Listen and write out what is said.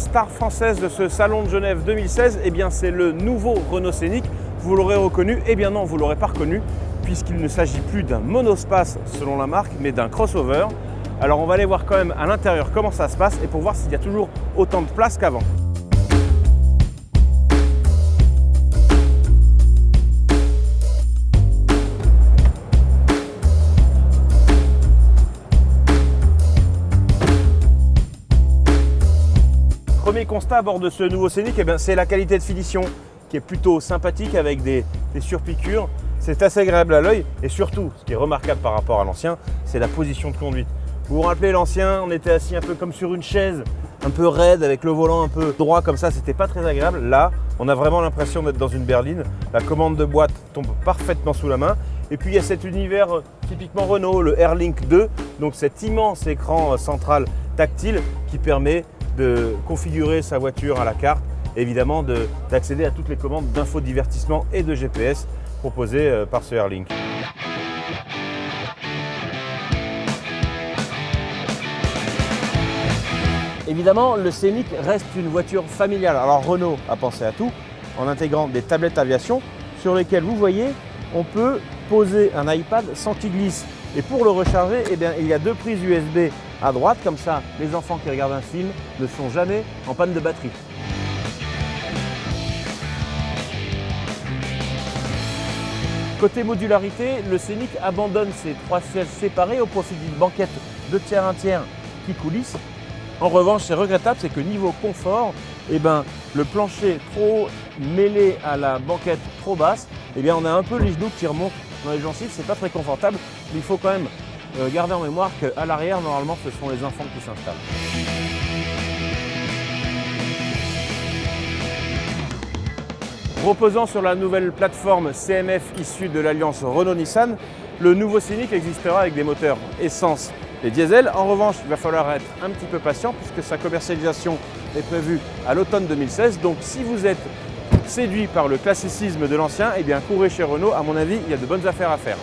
star française de ce salon de Genève 2016, eh bien c'est le nouveau Renault Scénic. Vous l'aurez reconnu, eh bien non, vous ne l'aurez pas reconnu, puisqu'il ne s'agit plus d'un monospace selon la marque, mais d'un crossover. Alors on va aller voir quand même à l'intérieur comment ça se passe et pour voir s'il y a toujours autant de place qu'avant. Premier constat à bord de ce nouveau Scénic, c'est la qualité de finition qui est plutôt sympathique avec des surpiqûres. C'est assez agréable à l'œil et surtout, ce qui est remarquable par rapport à l'ancien, c'est la position de conduite. Vous vous rappelez l'ancien, on était assis un peu comme sur une chaise, un peu raide avec le volant un peu droit comme ça, c'était pas très agréable. Là, on a vraiment l'impression d'être dans une berline. La commande de boîte tombe parfaitement sous la main. Et puis il y a cet univers typiquement Renault, le Airlink 2, donc cet immense écran central tactile qui permet de configurer sa voiture à la carte, évidemment d'accéder à toutes les commandes d'infodivertissement et de GPS proposées par ce Airlink. Évidemment, le Scénic reste une voiture familiale. Alors Renault a pensé à tout en intégrant des tablettes aviation sur lesquelles vous voyez, on peut poser un iPad sans qu'il glisse. Et pour le recharger, eh bien, il y a deux prises USB à droite, comme ça les enfants qui regardent un film ne sont jamais en panne de batterie. Côté modularité, le Scénic abandonne ses trois sièges séparés au profit d'une banquette 2 tiers 1 tiers qui coulisse. En revanche, c'est regrettable, c'est que niveau confort, eh ben, le plancher trop haut mêlé à la banquette trop basse, eh bien, on a un peu les genoux qui remontent dans les gencives, c'est pas très confortable, mais il faut quand même garder en mémoire qu'à l'arrière, normalement, ce sont les enfants qui s'installent. Reposant sur la nouvelle plateforme CMF issue de l'alliance Renault-Nissan, le nouveau Scénic existera avec des moteurs essence et diesel. En revanche, il va falloir être un petit peu patient puisque sa commercialisation est prévue à l'automne 2016. Donc si vous êtes séduit par le classicisme de l'ancien, eh bien courez chez Renault. À mon avis, il y a de bonnes affaires à faire.